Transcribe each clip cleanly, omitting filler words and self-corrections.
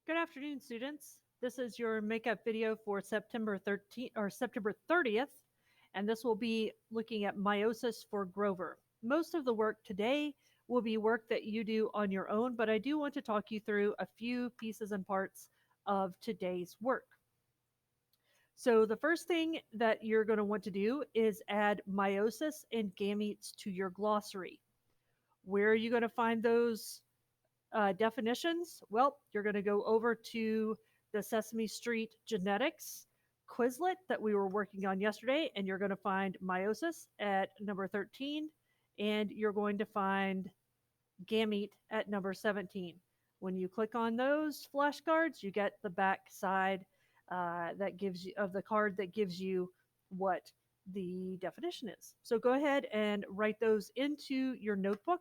Good afternoon, students. This is your makeup video for September 13th or September 30th, and this will be looking at meiosis for Grover. Most of the work today will be work that you do on your own, but I do want to talk you through a few pieces and parts of today's work. So the first thing that you're going to want to do is add meiosis and gametes to your glossary. Where are you going to find those definitions? Well, you're going to go over to the Sesame Street Genetics Quizlet that we were working on yesterday, and you're going to find meiosis at number 13, and you're going to find gamete at number 17. When you click on those flashcards, you get the back side that gives you of the card that gives you what the definition is. So go ahead and write those into your notebook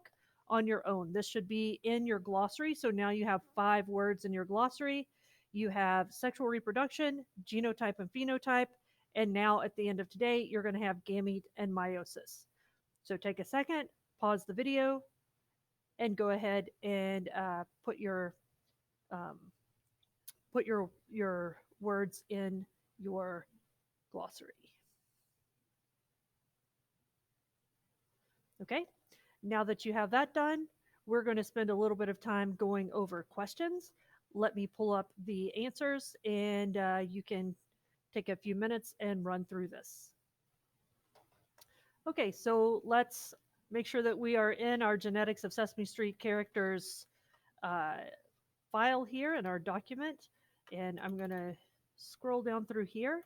on your own. This should be in your glossary. So now you have 5 words in your glossary. You have sexual reproduction, genotype and phenotype, and now at the end of today, you're going to have gamete and meiosis. So take a second, pause the video, and go ahead and um, put your words in your glossary. Okay. Now that you have that done, we're going to spend a little bit of time going over questions. Let me pull up the answers, and you can take a few minutes and run through this. Okay, so let's make sure that we are in our Genetics of Sesame Street characters uh, file here in our document. And I'm going to scroll down through here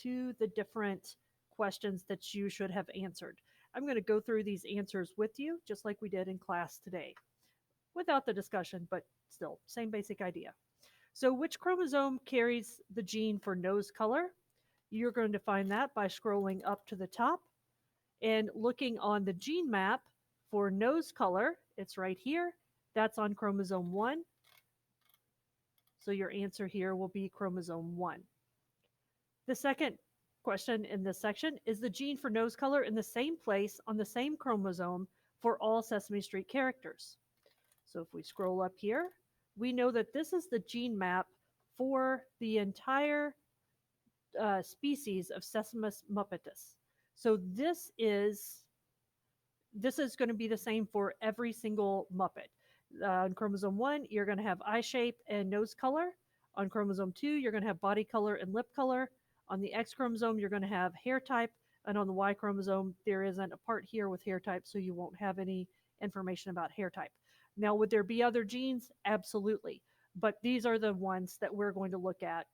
to the different questions that you should have answered. I'm going to go through these answers with you, just like we did in class today, without the discussion, but still, same basic idea. So, which chromosome carries the gene for nose color? You're going to find that by scrolling up to the top and looking on the gene map for nose color. It's right here. That's on chromosome 1. So your answer here will be chromosome 1. The second question in this section is the gene for nose color in the same place on the same chromosome for all Sesame Street characters. So if we scroll up here, we know that this is the gene map for the entire species of Sesamus muppetus. So this is going to be the same for every single Muppet. On chromosome 1, you're going to have eye shape and nose color. On chromosome 2, you're going to have body color and lip color. On the X chromosome, you're going to have hair type. And on the Y chromosome, there isn't a part here with hair type, so you won't have any information about hair type. Now, would there be other genes? Absolutely. But these are the ones that we're going to look at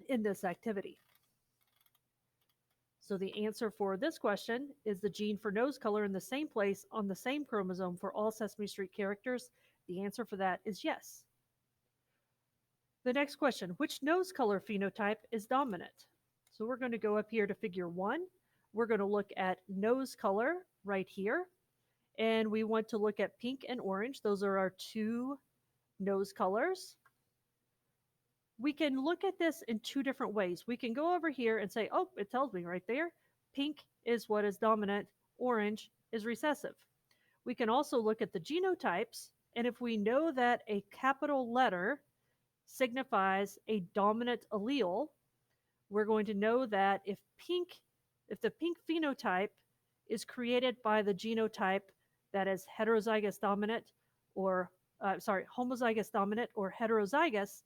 in this activity. So the answer for this question is the gene for nose color in the same place on the same chromosome for all Sesame Street characters. The answer for that is yes. The next question, which nose color phenotype is dominant? So we're going to go up here to figure 1. We're going to look at nose color right here. And we want to look at pink and orange. Those are our 2 nose colors. We can look at this in 2 different ways. We can go over here and say, oh, it tells me right there, pink is what is dominant, orange is recessive. We can also look at the genotypes, and if we know that a capital letter signifies a dominant allele, we're going to know that if the pink phenotype is created by the genotype that is heterozygous dominant or homozygous dominant or heterozygous,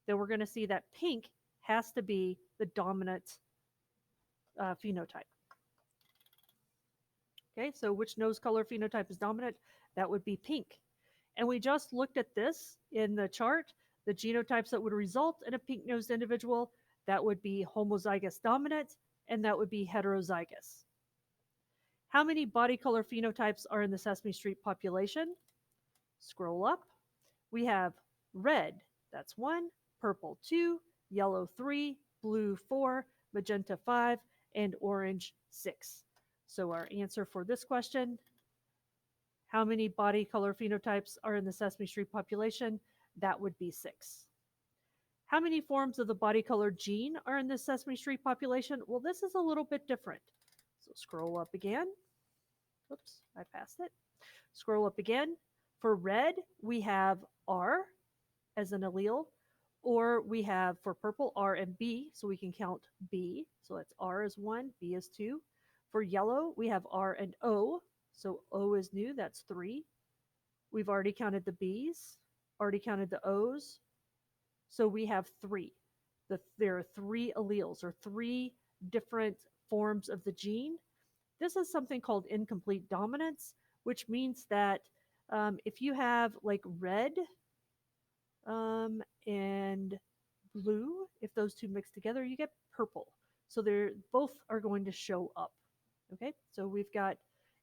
then we're going to see that pink has to be the dominant phenotype. Okay, so which nose color phenotype is dominant? That would be pink. And we just looked at this in the chart, the genotypes that would result in a pink-nosed individual, that would be homozygous dominant, and that would be heterozygous. How many body color phenotypes are in the Sesame Street population? Scroll up. We have red, that's 1, purple 2, yellow 3, blue 4, magenta 5, and orange 6. So our answer for this question, how many body color phenotypes are in the Sesame Street population? That would be 6. How many forms of the body color gene are in the Sesame Street population? Well, this is a little bit different. So scroll up again. Oops, I passed it. Scroll up again. For red, we have R as an allele. Or we have for purple R and B, so we can count B. So that's R is 1, B is 2. For yellow, we have R and O. So O is new, that's 3. We've already counted the B's, already counted the O's. So we have 3. There are 3 alleles or 3 different forms of the gene. This is something called incomplete dominance, which means that if you have like red and blue, if those two mix together, you get purple. So they're both are going to show up. Okay, so we've got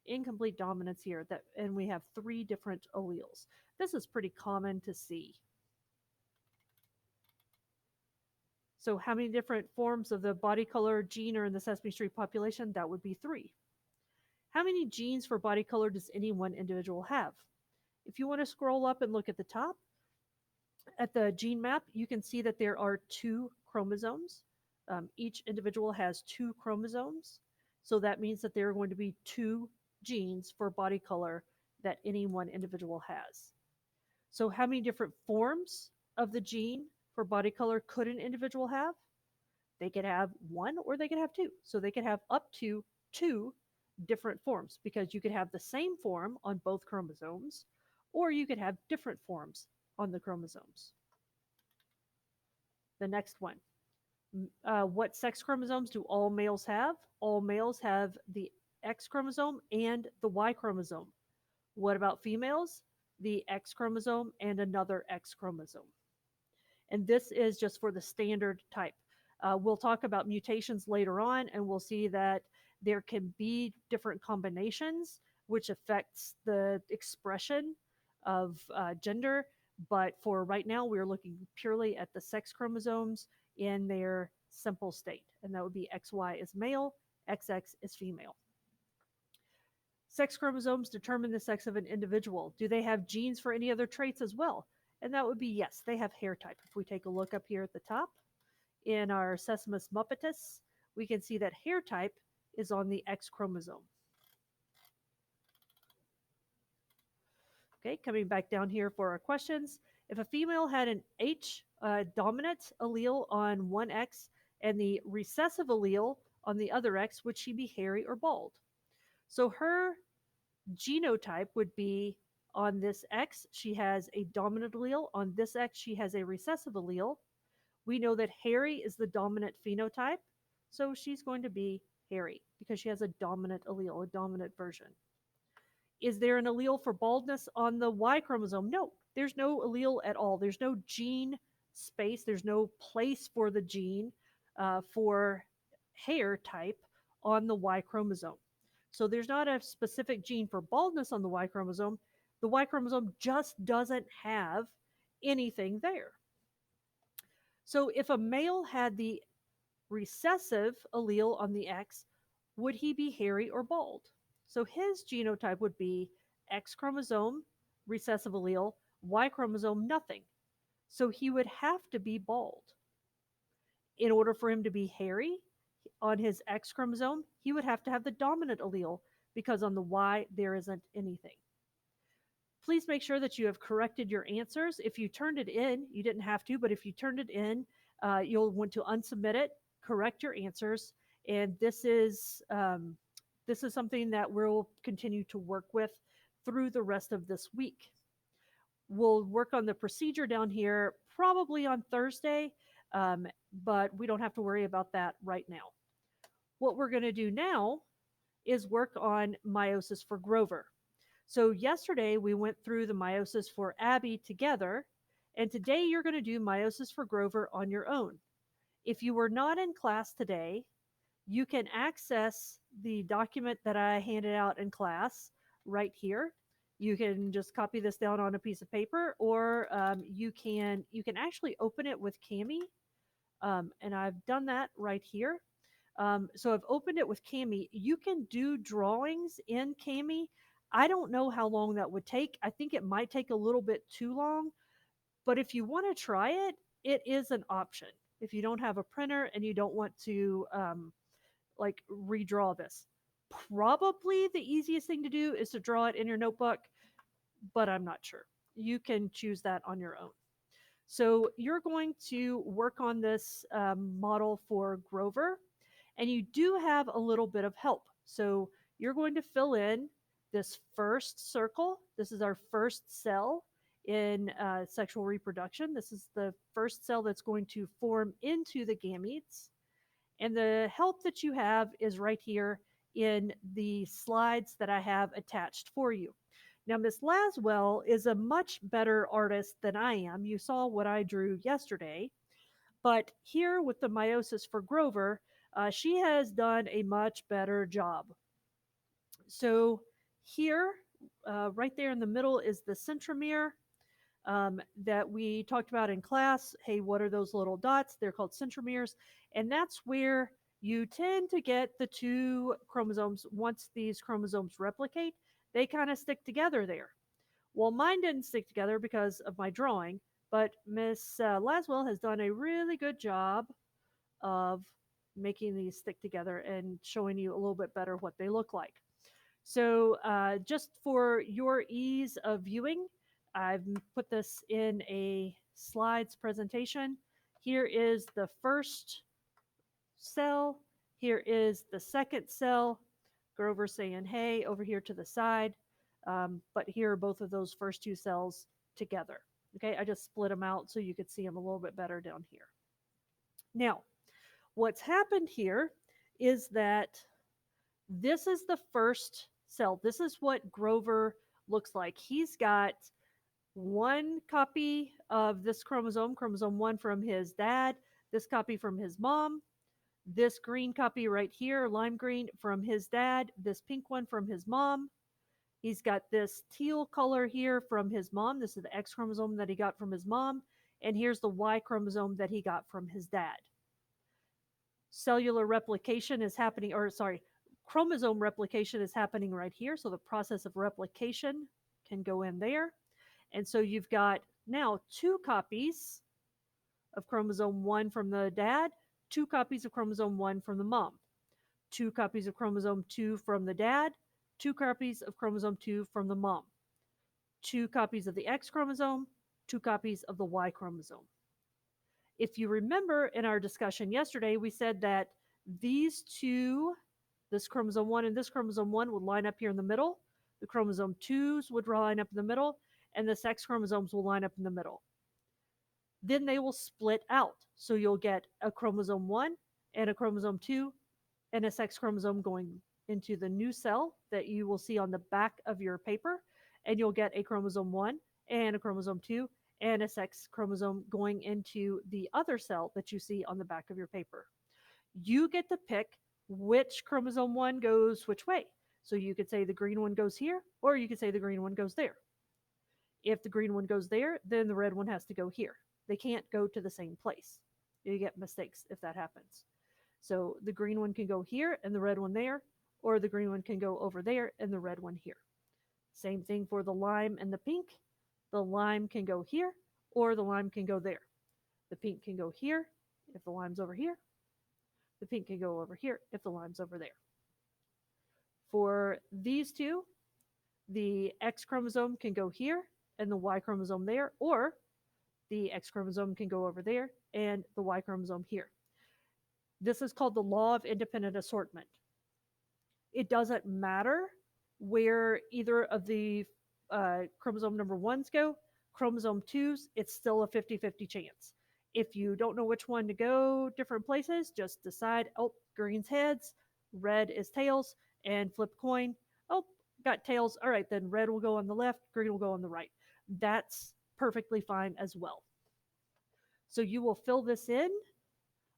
incomplete dominance here, that, and we have 3 different alleles. This is pretty common to see. So how many different forms of the body color gene are in the Sesame Street population? That would be 3. How many genes for body color does any one individual have? If you want to scroll up and look at the top, at the gene map, you can see that there are 2 chromosomes. Each individual has 2 chromosomes. So that means that there are going to be 2 genes for body color that any one individual has. So, how many different forms of the gene for body color could an individual have? They could have 1 or they could have 2. So, they could have up to 2 different forms because you could have the same form on both chromosomes or you could have different forms on the chromosomes. The next one. What sex chromosomes do all males have? All males have the X chromosome and the Y chromosome. What about females? The X chromosome and another X chromosome. And this is just for the standard type. We'll talk about mutations later on, and we'll see that there can be different combinations which affects the expression of gender. But for right now, we're looking purely at the sex chromosomes in their simple state, and that would be XY is male, XX is female. Sex chromosomes determine the sex of an individual. Do they have genes for any other traits as well? And that would be yes, they have hair type. If we take a look up here at the top in our Sesamus muppetus, we can see that hair type is on the X chromosome. Okay, coming back down here for our questions. If a female had an H dominant allele on one X and the recessive allele on the other X, would she be hairy or bald? So her genotype would be on this X, she has a dominant allele. On this X, she has a recessive allele. We know that hairy is the dominant phenotype, so she's going to be hairy because she has a dominant allele, a dominant version. Is there an allele for baldness on the Y chromosome? No, there's no allele at all. There's no gene space, there's no place for the gene for hair type on the Y chromosome. So there's not a specific gene for baldness on the Y chromosome. The Y chromosome just doesn't have anything there. So if a male had the recessive allele on the X, would he be hairy or bald? So his genotype would be X chromosome, recessive allele, Y chromosome, nothing. So he would have to be bald. In order for him to be hairy on his X chromosome, he would have to have the dominant allele because on the Y, there isn't anything. Please make sure that you have corrected your answers. If you turned it in, you didn't have to, but if you turned it in, you'll want to unsubmit it, correct your answers, and this is something that we'll continue to work with through the rest of this week. We'll work on the procedure down here probably on Thursday, but we don't have to worry about that right now. What we're going to do now is work on meiosis for Grover. So yesterday we went through the meiosis for Abby together, and today you're going to do meiosis for Grover on your own. If you were not in class today, you can access the document that I handed out in class right here. You can just copy this down on a piece of paper, or you can actually open it with Cami, and I've done that right here. So I've opened it with Cami. You can do drawings in Cami. I don't know how long that would take. I think it might take a little bit too long, but if you want to try it, it is an option. If you don't have a printer and you don't want to like redraw this, probably the easiest thing to do is to draw it in your notebook, but I'm not sure. You can choose that on your own. So you're going to work on this model for Grover, and you do have a little bit of help. So you're going to fill in this first circle. This is our first cell in sexual reproduction. This is the first cell that's going to form into the gametes. And the help that you have is right here in the slides that I have attached for you. Now, Miss Laswell is a much better artist than I am. You saw what I drew yesterday. But here with the meiosis for Grover, she has done a much better job. So here, right there in the middle, is the centromere that we talked about in class. Hey, what are those little dots? They're called centromeres. And that's where you tend to get the two chromosomes. Once these chromosomes replicate, they kind of stick together there. Well, mine didn't stick together because of my drawing, but Miss Laswell has done a really good job of making these stick together and showing you a little bit better what they look like. So, just for your ease of viewing, I've put this in a slides presentation. Here is the first cell. Here is the second cell. Grover saying, hey, over here to the side. But here are both of those first two cells together. Okay, I just split them out so you could see them a little bit better down here. Now, what's happened here is that this is the first cell. This is what Grover looks like. He's got one copy of this chromosome, chromosome 1 from his dad, this copy from his mom, this green copy right here, lime green, from his dad, this pink one from his mom. He's got this teal color here from his mom. This is the X chromosome that he got from his mom. And here's the Y chromosome that he got from his dad. Cellular replication is happening, or sorry, chromosome replication is happening right here. So the process of replication can go in there. And so you've got now two copies of chromosome 1 from the dad, two copies of chromosome 1 from the mom, two copies of chromosome 2 from the dad, two copies of chromosome 2 from the mom, two copies of the X chromosome, two copies of the Y chromosome. If you remember in our discussion yesterday, we said that these two, this chromosome 1 and this chromosome 1, would line up here in the middle. The chromosome 2s would line up in the middle, and the sex chromosomes will line up in the middle. Then they will split out. So you'll get a chromosome 1 and a chromosome 2 and a sex chromosome going into the new cell that you will see on the back of your paper. And you'll get a chromosome 1 and a chromosome 2 and a sex chromosome going into the other cell that you see on the back of your paper. You get to pick which chromosome 1 goes which way. So you could say the green one goes here, or you could say the green one goes there. If the green one goes there, then the red one has to go here. They can't go to the same place. You get mistakes if that happens. So the green one can go here and the red one there, or the green one can go over there and the red one here. Same thing for the lime and the pink. The lime can go here, or the lime can go there. The pink can go here if the lime's over here. The pink can go over here if the lime's over there. For these two, the X chromosome can go here and the Y chromosome there, or the X chromosome can go over there and the Y chromosome here. This is called the law of independent assortment. It doesn't matter where either of the chromosome number 1s go, chromosome 2s, it's still a 50-50 chance. If you don't know which one to go different places, just decide, oh, green's heads, red is tails, and flip coin. Oh, got tails. All right, then red will go on the left, green will go on the right. That's perfectly fine as well. So you will fill this in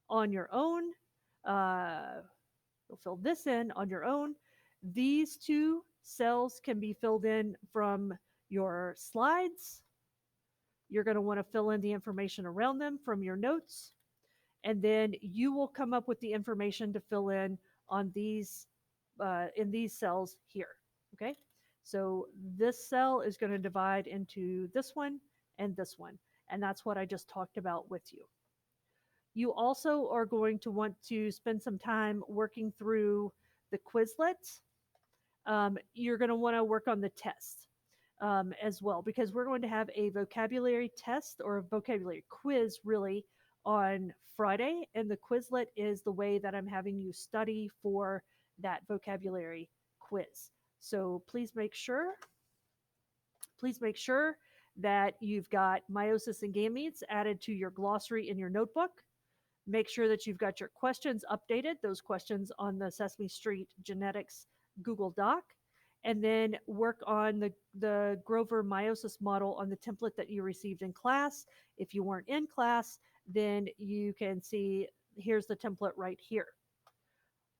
on your own. You'll fill this in on your own. These two cells can be filled in from your slides. You're going to want to fill in the information around them from your notes. And then you will come up with the information to fill in on these in these cells here. Okay, so this cell is going to divide into this one and this one, and that's what I just talked about with you. You also are going to want to spend some time working through the Quizlet. You're going to want to work on the test. as well, because we're going to have a vocabulary test or a vocabulary quiz really on Friday. And the Quizlet is the way that I'm having you study for that vocabulary quiz. So please make sure that you've got meiosis and gametes added to your glossary in your notebook. Make sure that you've got your questions updated, those questions on the Sesame Street Genetics Google Doc, and then work on the Grover meiosis model on the template that you received in class. If you weren't in class, then you can see here's the template right here.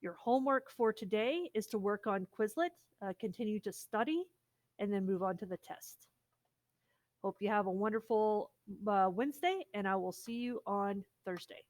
Your homework for today is to work on Quizlet, continue to study, and then move on to the test. Hope you have a wonderful Wednesday, and I will see you on Thursday.